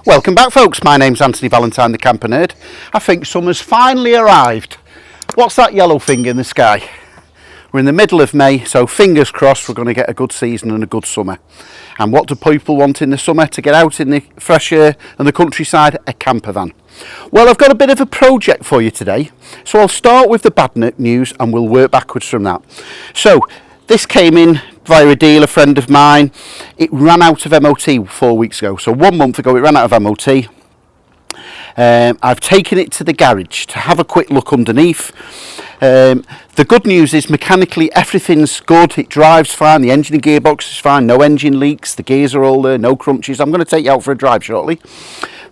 Welcome back, folks. My name's Anthony Valentine, the camper nerd. I think summer's finally arrived. What's that yellow thing in the sky? We're in the middle of May, so fingers crossed we're going to get a good season and a good summer. And what do people want in the summer? To get out in the fresh air and the countryside? A camper van. Well, I've got a bit of a project for you today. So I'll start with the bad news and we'll work backwards from that. So this came in via a dealer friend of mine. It ran out of MOT 4 weeks ago. So 1 month ago it ran out of MOT. I've taken it to the garage to have a quick look underneath. The good news is mechanically everything's good. It drives fine. The engine and gearbox is fine. No engine leaks. The gears are all there. No crunches. I'm going to take you out for a drive shortly.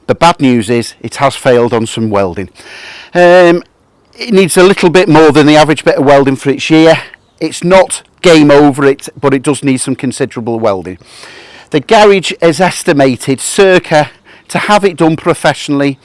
The bad news is it has failed on some welding. It needs a little bit more than the average bit of welding for its year. It's not game over it, but it does need some considerable welding. The garage is estimated circa, to have it done professionally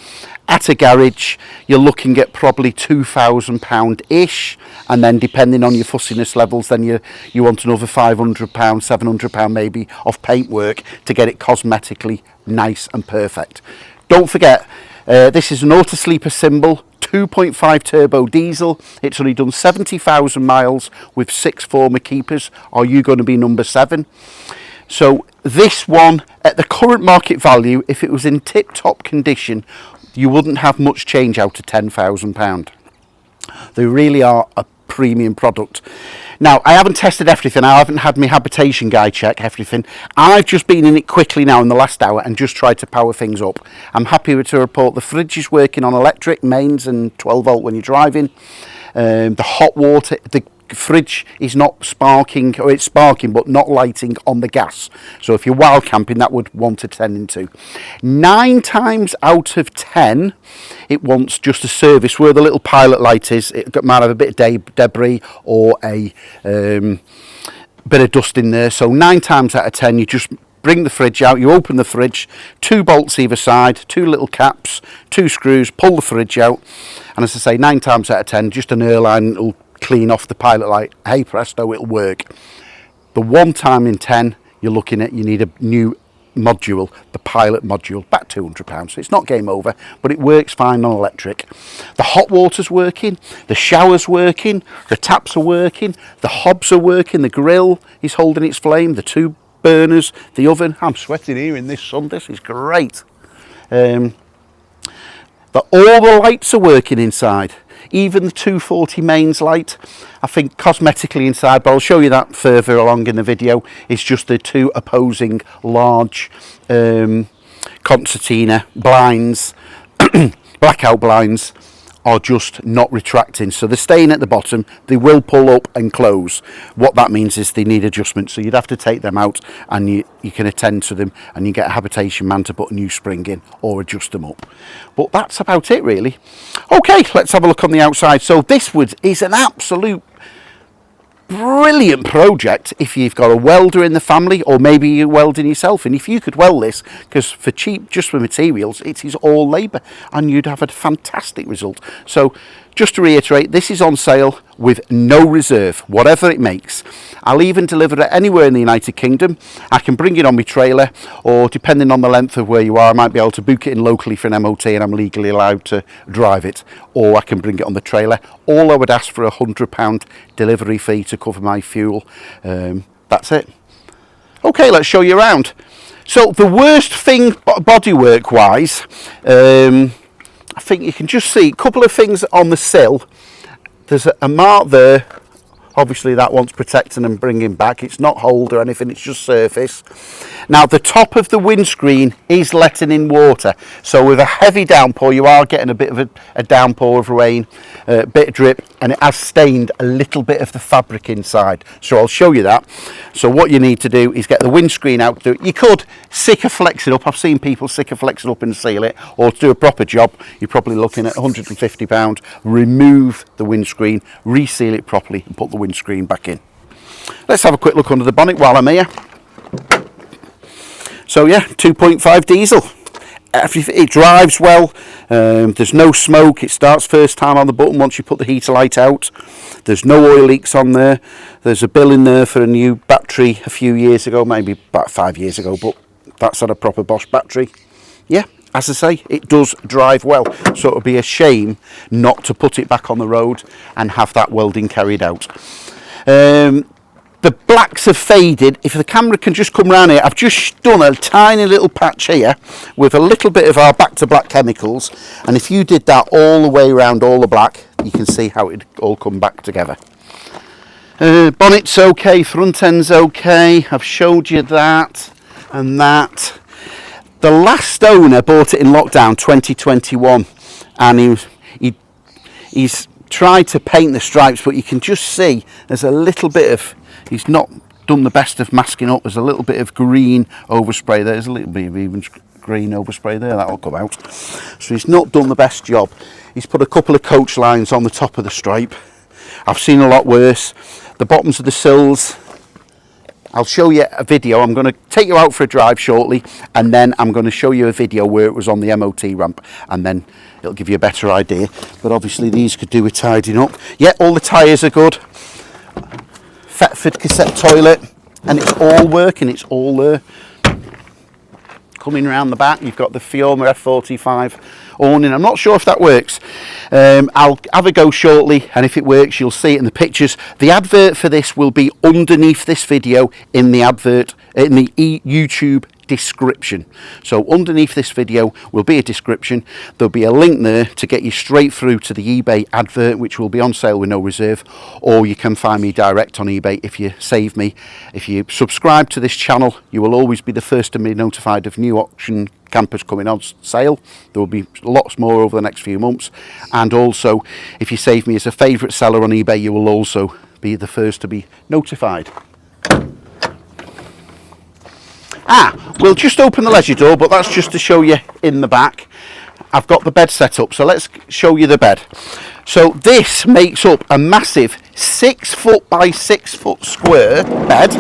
at a garage, you're looking at probably £2,000 ish, and then depending on your fussiness levels, then you want another £500, £700 maybe of paintwork to get it cosmetically nice and perfect. Don't forget, this is an Autosleeper symbol, 2.5 turbo diesel. It's only done 70,000 miles with 6 former keepers. Are you going to be number 7? So this one, at the current market value, if it was in tip-top condition, you wouldn't have much change out of £10,000. They really are a premium product. Now, I haven't tested everything. I haven't had my habitation guy check everything. I've just been in it quickly now in the last hour and just tried to power things up. I'm happy to report the fridge is working on electric mains and 12 volt when you're driving. The hot water, the fridge is not sparking, or it's sparking but not lighting on the gas. So if you're wild camping, that would want to tend into 9 times out of 10 it wants just a service where the little pilot light is. It might have a bit of debris or a bit of dust in there. So 9 times out of 10 you just bring the fridge out, you open the fridge, 2 bolts either side, 2 little caps, 2 screws, pull the fridge out, and as I say, 9 times out of 10 just an air line will clean off the pilot light. Hey presto, it'll work. The 1 time in 10 you're looking at, you need a new module, the pilot module, about £200. So it's not game over, but it works fine on electric. The hot water's working, the shower's working, the taps are working, the hobs are working, the grill is holding its flame, the 2 burners, the oven. I'm sweating here in this sun. This is great. But all the lights are working inside. Even the 240 mains light, I think cosmetically inside, but I'll show you that further along in the video. It's just the 2 opposing large concertina blinds, blackout blinds, are just not retracting. So they're staying at the bottom. They will pull up and close. What that means is they need adjustment. So you'd have to take them out and you can attend to them, and you get a habitation man to put a new spring in or adjust them up. But that's about it really. Okay, let's have a look on the outside. So this is an absolute brilliant project if you've got a welder in the family, or maybe you're welding yourself. And if you could weld this, because for cheap, just for materials, it is all labour, and you'd have a fantastic result. So just to reiterate, this is on sale with no reserve, whatever it makes. I'll even deliver it anywhere in the United Kingdom. I can bring it on my trailer, or depending on the length of where you are, I might be able to book it in locally for an MOT and I'm legally allowed to drive it, or I can bring it on the trailer. All I would ask for £100 delivery fee to cover my fuel. That's it. Okay, let's show you around. So the worst thing bodywork wise, I think you can just see a couple of things on the sill. There's a mark there. Obviously that wants protecting and bringing back. It's not hold or anything, it's just surface. Now the top of the windscreen is letting in water. So with a heavy downpour, you are getting a bit of a downpour of rain, a bit of drip, and it has stained a little bit of the fabric inside. So I'll show you that. So what you need to do is get the windscreen out. You could Sikaflex it up. I've seen people Sikaflex it up and seal it, or to do a proper job, you're probably looking at £150. Remove the windscreen, reseal it properly, and put the windscreen back in. Let's have a quick look under the bonnet while I'm here. So yeah, 2.5 diesel. It drives well. There's no smoke. It starts first time on the button once you put the heater light out. There's no oil leaks on there. There's a bill in there for a new battery a few years ago, maybe about 5 years ago, but that's on a proper Bosch battery. Yeah, as I say, it does drive well, so it would be a shame not to put it back on the road and have that welding carried out. The blacks have faded. If the camera can just come round here, I've just done a tiny little patch here with a little bit of our back to black chemicals, and if you did that all the way around all the black, you can see how it all come back together. Bonnet's okay, front end's okay, I've showed you that and that. The last owner bought it in lockdown 2021, and he's tried to paint the stripes, but you can just see there's a little bit of, he's not done the best of masking up. There's a little bit of green overspray there. There's a little bit of even green overspray there. That'll come out. So he's not done the best job. He's put a couple of coach lines on the top of the stripe. I've seen a lot worse. The bottoms of the sills, I'll show you a video. I'm going to take you out for a drive shortly, and then I'm going to show you a video where it was on the MOT ramp, and then it'll give you a better idea. But obviously these could do with tidying up. Yeah, all the tyres are good. Thetford cassette toilet, and it's all working, it's all there. Coming around the back, you've got the Fioma F45 awning. I'm not sure if that works. I'll have a go shortly, and if it works, you'll see it in the pictures. The advert for this will be underneath this video in the advert, in the YouTube description. So underneath this video will be a description. There'll be a link there to get you straight through to the eBay advert, which will be on sale with no reserve, or you can find me direct on eBay if you save me. If you subscribe to this channel, you will always be the first to be notified of new auction campers coming on sale. There will be lots more over the next few months, and also if you save me as a favourite seller on eBay, you will also be the first to be notified. We'll just open the leisure door, but that's just to show you in the back. I've got the bed set up, so let's show you the bed. So this makes up a massive 6 foot by 6 foot square bed,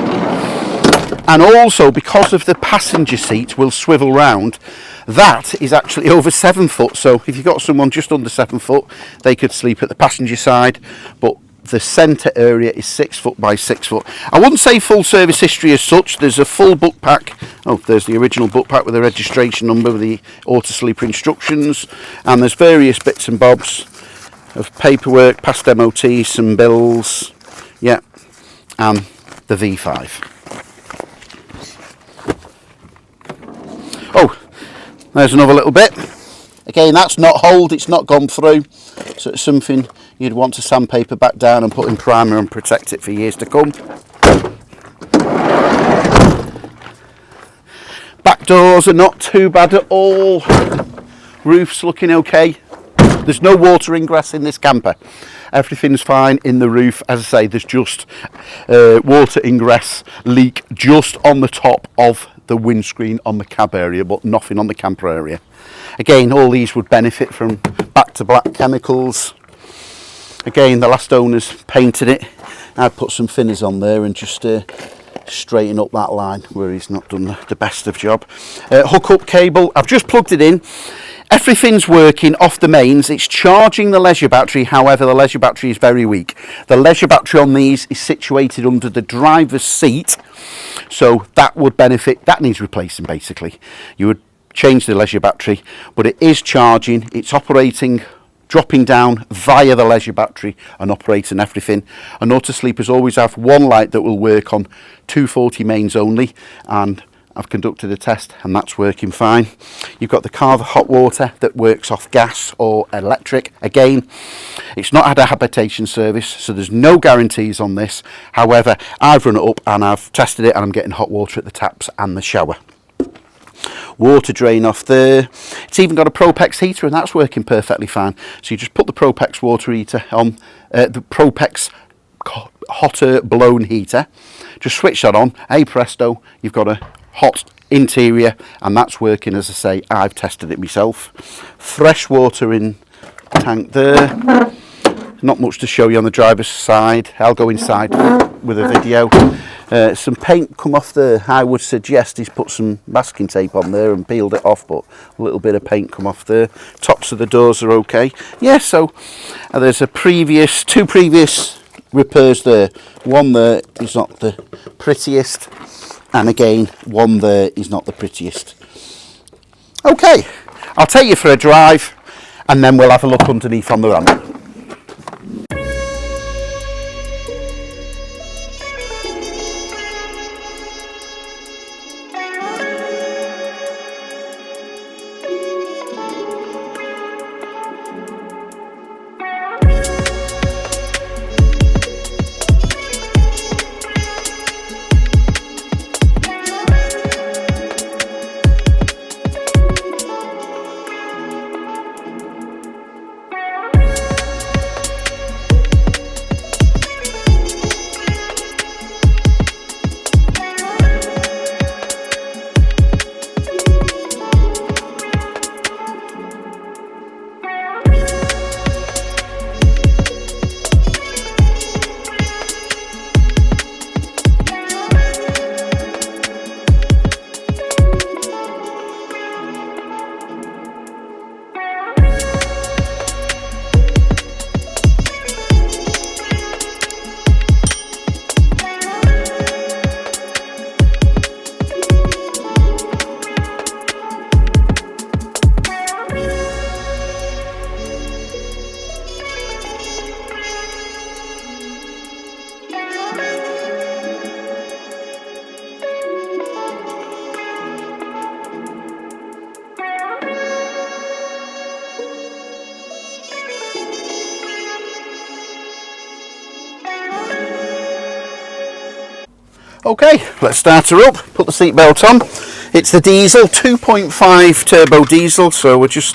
and also because of the passenger seat will swivel round, that is actually over 7 foot. So if you've got someone just under 7 foot, they could sleep at the passenger side, but the centre area is 6 foot by 6 foot. I wouldn't say full service history as such. There's a full book pack. Oh, there's the original book pack with the registration number with the Autosleeper instructions, and there's various bits and bobs of paperwork, past MOT, some bills, yeah, and the V5. Oh, there's another little bit. Again, that's not holed, it's not gone through, so it's something you'd want to sandpaper back down and put in primer and protect it for years to come. Back doors are not too bad at all. Roof's looking okay. There's no water ingress in this camper. Everything's fine in the roof. As I say, there's just water ingress leak just on the top of the windscreen on the cab area, but nothing on the camper area. Again, all these would benefit from back to black chemicals. Again, the last owners painted it. I'd put some thinners on there and just straighten up that line where he's not done the best of job. Hook up cable, I've just plugged it in. Everything's working off the mains. It's charging the leisure battery, however the leisure battery is very weak. The leisure battery on these is situated under the driver's seat, so that would benefit, that needs replacing basically. You would change the leisure battery, but it is charging, it's operating, dropping down via the leisure battery and operating everything. And Autosleepers always have one light that will work on 240 mains only, and I've conducted a test and that's working fine. You've got the Carver hot water that works off gas or electric. Again, it's not had a habitation service, so there's no guarantees on this. However, I've run it up and I've tested it and I'm getting hot water at the taps and the shower. Water drain off there. It's even got a Propex heater and that's working perfectly fine. So you just put the Propex water heater on, the Propex hot air blown heater. Just switch that on. Hey presto, you've got a hot interior and that's working. As I say, I've tested it myself. Fresh water in tank there. Not much to show you on the driver's side. I'll go inside with a video. Some paint come off there. I would suggest he's put some masking tape on there and peeled it off, but a little bit of paint come off there. Tops of the doors are okay. Yeah, so there's two previous repairs there. One there is not the prettiest, and again one there is not the prettiest. Okay, I'll take you for a drive and then we'll have a look underneath on the ramp. Okay, let's start her up, put the seatbelt on. It's the diesel, 2.5 turbo diesel, so we're just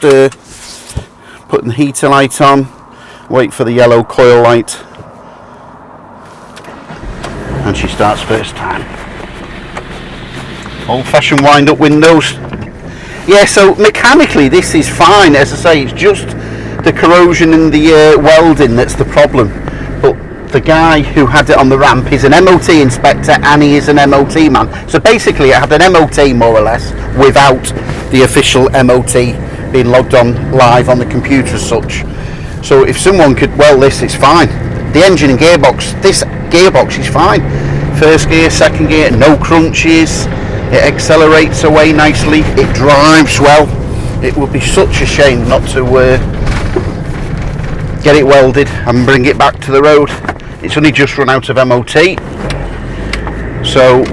putting the heater light on, wait for the yellow coil light, and she starts first time. Old-fashioned wind-up windows. Yeah, so mechanically this is fine. As I say, it's just the corrosion in the welding that's the problem. But the guy who had it on the ramp is an MOT inspector and he is an MOT man. So basically it had an MOT more or less without the official MOT being logged on live on the computer as such. So if someone could weld this, it's fine. The engine and gearbox, this gearbox is fine. First gear, second gear, no crunches. It accelerates away nicely. It drives well. It would be such a shame not to get it welded and bring it back to the road. It's only just run out of MOT. So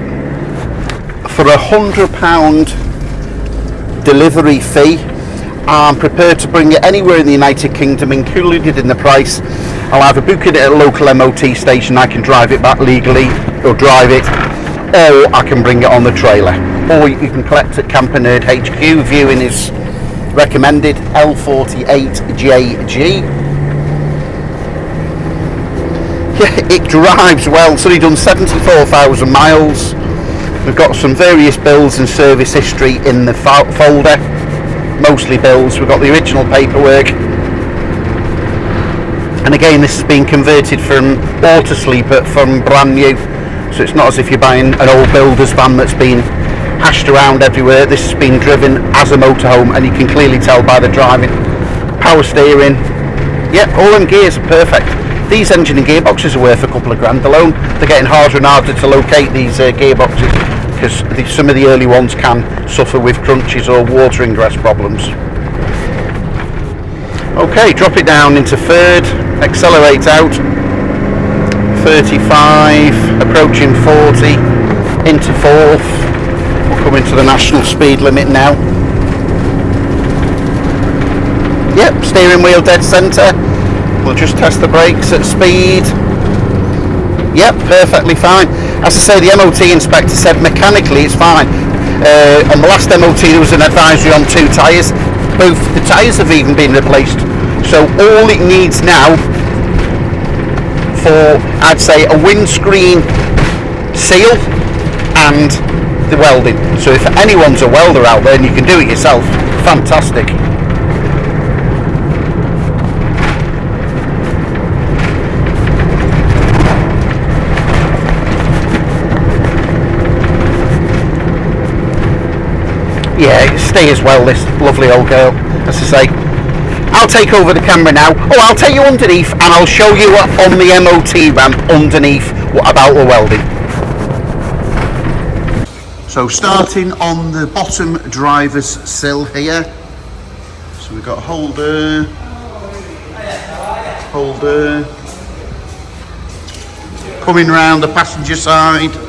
for £100 delivery fee, I'm prepared to bring it anywhere in the United Kingdom, included in the price. I'll either book it at a local MOT station, I can drive it back legally, or drive it, or I can bring it on the trailer. Or you can collect at Camper Nerd HQ, viewing is recommended, L48JG. Yeah, it drives well. It's only done 74,000 miles. We've got some various bills and service history in the folder, mostly bills. We've got the original paperwork, and again this has been converted from Autosleeper from brand new, so it's not as if you're buying an old builder's van that's been hashed around everywhere. This has been driven as a motorhome, and you can clearly tell by the driving. Power steering, yeah, all them gears are perfect. These engine and gearboxes are worth a couple of grand alone. They're getting harder and harder to locate, these gearboxes, because some of the early ones can suffer with crunches or water ingress problems. Okay, drop it down into third, accelerate out, 35, approaching 40, into fourth. We'll come into the national speed limit now. Yep, steering wheel dead centre. We'll just test the brakes at speed. Yep, perfectly fine. As I say, the MOT inspector said mechanically it's fine. On the last MOT there was an advisory on 2 tyres. Both the tyres have even been replaced. So all it needs now for, I'd say, a windscreen seal and the welding. So if anyone's a welder out there and you can do it yourself, fantastic. Yeah, it stays well, this lovely old girl, as I say. I'll take over the camera now. Oh, I'll take you underneath and I'll show you on the MOT ramp underneath what about the welding. So starting on the bottom driver's sill here, So we've got holder, holder, coming round the passenger side, so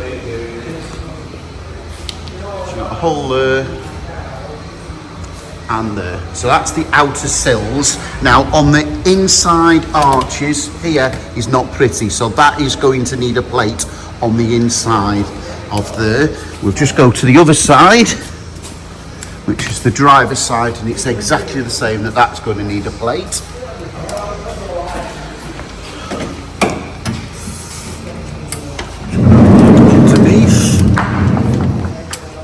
we've got a holder and there. So that's the outer sills. Now on the inside arches here is not pretty, so that is going to need a plate on the inside of there. We'll just go to the other side, which is the driver's side, and it's exactly the same, that's going to need a plate. Underneath.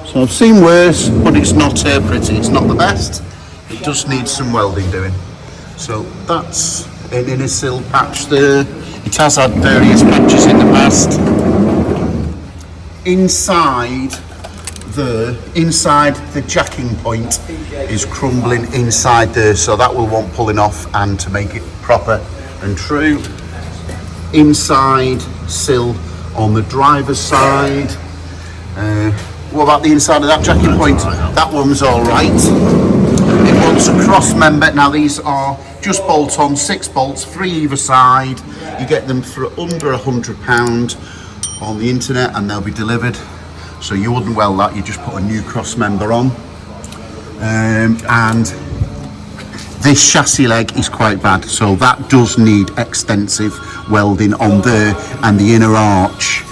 So I've seen worse, but it's not pretty, it's not the best. It does need some welding doing. So that's an inner sill patch there. It has had various patches in the past. Inside the jacking point is crumbling inside there, so that will want pulling off, and to make it proper and true. Inside sill on the driver's side. What about the inside of that jacking point? That one's all right. It wants a cross member. Now these are just bolt on, 6 bolts, 3 either side. You get them for under £100 on the internet and they'll be delivered. So you wouldn't weld that, you just put a new cross member on. And this chassis leg is quite bad, so that does need extensive welding on there and the inner arch.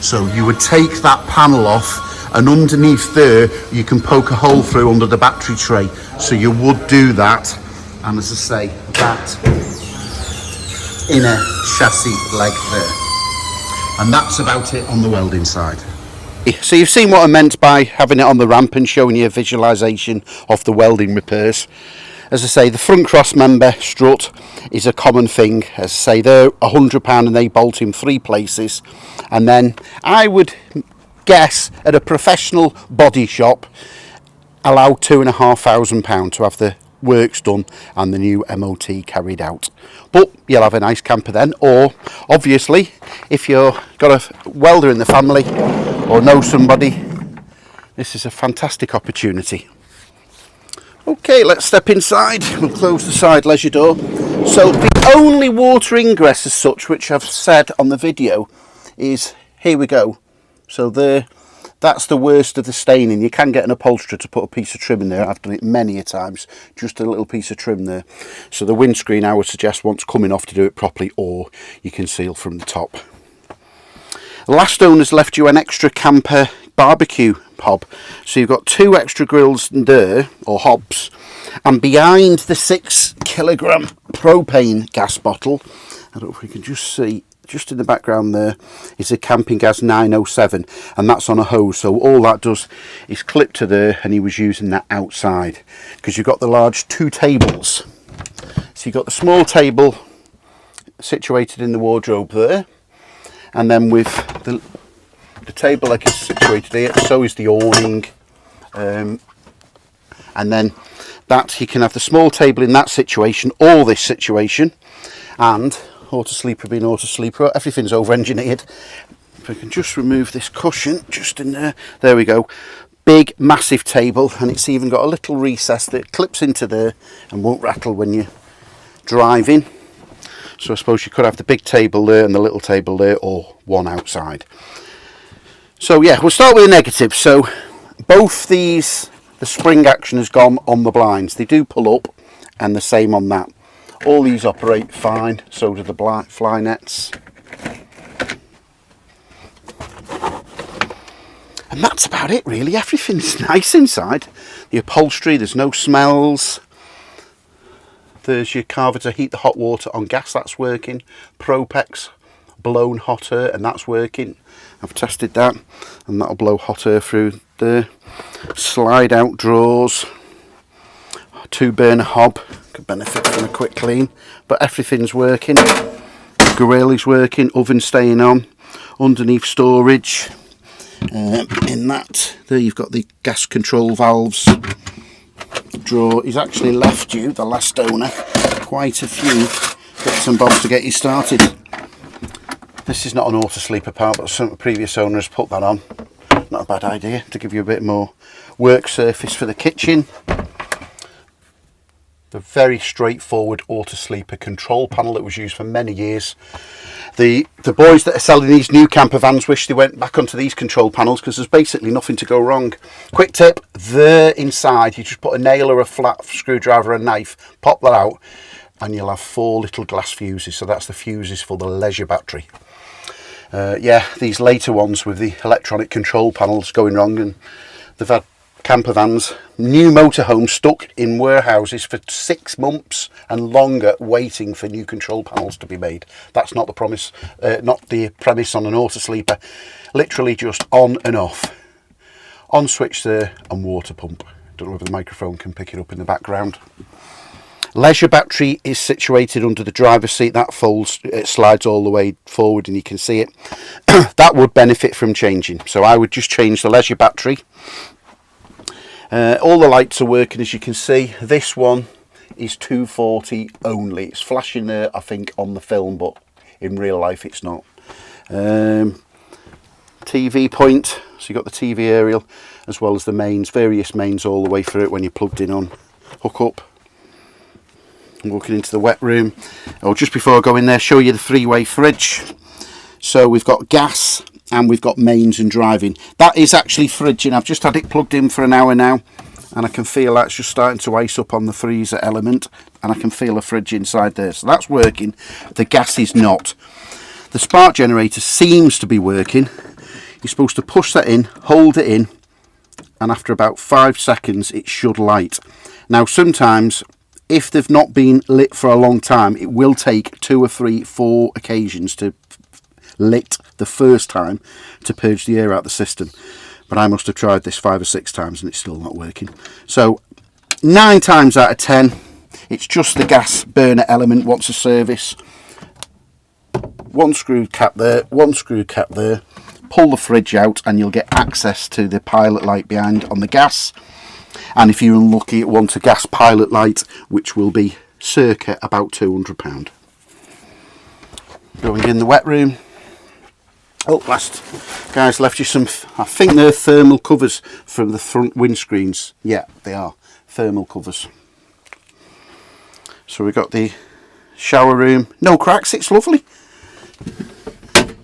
So you would take that panel off, and underneath there you can poke a hole through under the battery tray. So you would do that, and as I say, that inner chassis leg there. And that's about it on the welding side. So you've seen what I meant by having it on the ramp and showing you a visualisation of the welding repairs. As I say, the front cross member strut is a common thing. As I say, they're £100 and they bolt in 3 places. And then I would guess at a professional body shop, allow £2,500 to have the works done and the new MOT carried out. But you'll have a nice camper then. Or obviously, if you've got a welder in the family or know somebody, this is a fantastic opportunity. Okay, let's step inside. We'll close the side leisure door. So the only water ingress as such, which I've said on the video, is here we go. So there, that's the worst of the staining. You can get an upholsterer to put a piece of trim in there. I've done it many a times, just a little piece of trim there. So the windscreen, I would suggest once coming off to do it properly, or you can seal from the top. The last owner's left you an extra camper barbecue hob, so you've got 2 extra grills there, or hobs, and behind the 6 kilogram propane gas bottle, I don't know if we can just see, just in the background there is a Camping Gas 907, and that's on a hose. So all that does is clip to there, and he was using that outside because you've got the large 2 tables. So you've got the small table situated in the wardrobe there, and then with the table leg is situated here, so is the awning, and then that you can have the small table in that situation or this situation. And Autosleeper being Autosleeper, everything's over engineered. If I can just remove this cushion just in there we go. Big massive table, and it's even got a little recess that clips into there and won't rattle when you're driving. So I suppose you could have the big table there and the little table there, or one outside. So yeah, we'll start with the negative. So both these, the spring action has gone on the blinds. They do pull up, and the same on that. All these operate fine, so do the fly nets. And that's about it really. Everything's nice inside. The upholstery, there's no smells. There's your carver to heat the hot water on gas, that's working. Propex, blown hot air, and that's working. I've tested that, and that'll blow hot air through there. Slide out drawers, 2 burner hob, could benefit from a quick clean, but everything's working. Grill is working, oven staying on, underneath storage. In that, there you've got the gas control valves. Drawer, he's actually left you, the last owner, quite a few bits and bobs to get you started. This is not an Autosleeper part, but some previous owner has put that on. Not a bad idea, to give you a bit more work surface for the kitchen. The very straightforward Autosleeper control panel that was used for many years. The boys that are selling these new camper vans wish they went back onto these control panels, because there's basically nothing to go wrong. Quick tip, there inside you just put a nail or a flat screwdriver or a knife, pop that out, and you'll have 4 little glass fuses. So that's the fuses for the leisure battery. Yeah, these later ones with the electronic control panels going wrong, and they've had camper vans, new motorhomes stuck in warehouses for 6 months and longer waiting for new control panels to be made. That's not the promise, not the premise on an Autosleeper. Literally just on and off. On switch there and water pump. Don't know whether the microphone can pick it up in the background. Leisure battery is situated under the driver's seat. That folds, it slides all the way forward and you can see it. That would benefit from changing. So I would just change the leisure battery. All the lights are working, as you can see. This one is 240 only. It's flashing there, I think, on the film, but in real life it's not. TV point, so you've got the TV aerial as well as the mains, various mains all the way through it when you're plugged in on. Hook up. I'm walking into the wet room. Oh, just before I go in there, show you the 3-way fridge. So we've got gas and we've got mains and driving. That is actually fridging. I've just had it plugged in for an hour now, and I can feel that's just starting to ice up on the freezer element, and I can feel a fridge inside there. So that's working. The gas is not. The spark generator seems to be working. You're supposed to push that in, hold it in, and after about 5 seconds it should light. Now sometimes, if they've not been lit for a long time, it will take 2 or 3, 4 occasions to lit the first time to purge the air out of the system. But I must have tried this 5 or 6 times and it's still not working. So 9 times out of 10 it's just the gas burner element wants a service. One screw cap there, one screw cap there. Pull the fridge out and you'll get access to the pilot light behind on the gas. And if you're unlucky, it wants a gas pilot light, which will be circa about £200. Going in the wet room. Oh, last guys left you some, I think they're thermal covers from the front windscreens. Yeah, they are thermal covers. So we've got the shower room. No cracks, it's lovely.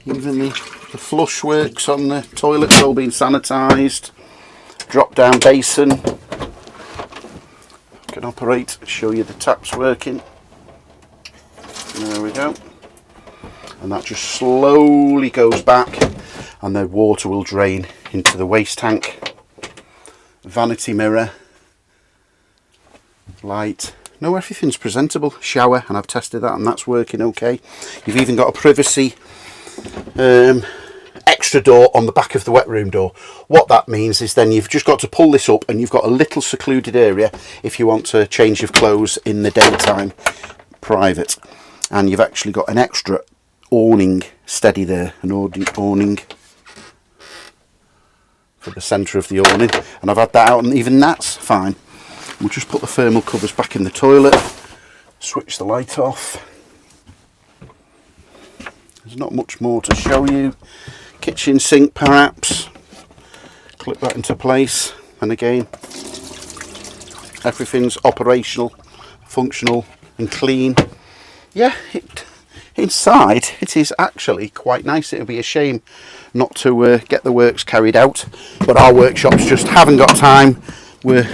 Even the flush works on the toilets, all been sanitised. Drop down basin. I can operate, show you the taps working. There we go. And that just slowly goes back and the water will drain into the waste tank. Vanity mirror, light. No, everything's presentable. Shower, and I've tested that and that's working okay. You've even got a privacy extra door on the back of the wet room door. What that means is then you've just got to pull this up and you've got a little secluded area if you want to change of clothes in the daytime, private. And you've actually got an extra awning steady there, an awning for the centre of the awning, and I've had that out and even that's fine. We'll just put the thermal covers back in the toilet, switch the light off. There's not much more to show you. Kitchen sink perhaps, clip that into place, and again everything's operational, functional and clean. Yeah, inside it is actually quite nice. It would be a shame not to get the works carried out, but our workshops just haven't got time. We're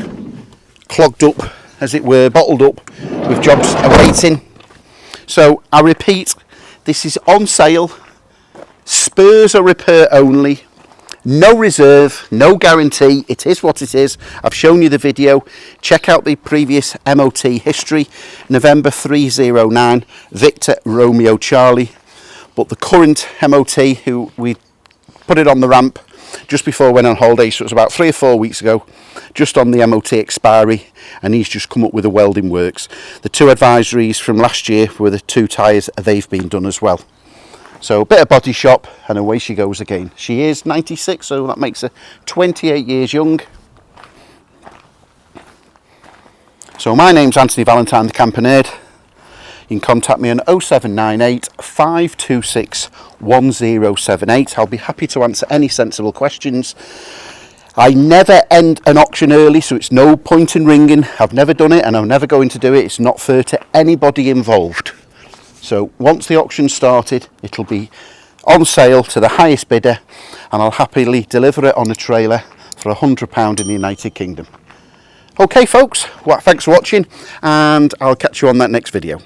clogged up, as it were, bottled up with jobs awaiting. So I repeat, this is on sale. Spurs are repair only. No reserve, no guarantee. It is what it is. I've shown you the video. Check out the previous MOT history. November 309, Victor Romeo Charlie. But the current MOT, who we put it on the ramp just before I went on holiday, so it was about 3 or 4 weeks ago, just on the MOT expiry, and he's just come up with the welding works. The 2 advisories from last year were the 2 tyres, they've been done as well. So a bit of body shop and away she goes again. She is 96, so that makes her 28 years young. So my name's Anthony Valentine, the Camper Nerd. You can contact me on 0798 526 1078. I'll be happy to answer any sensible questions. I never end an auction early, so it's no point in ringing. I've never done it and I'm never going to do it. It's not fair to anybody involved. So once the auction's started, it'll be on sale to the highest bidder, and I'll happily deliver it on a trailer for £100 in the United Kingdom. Okay folks, well, thanks for watching, and I'll catch you on that next video.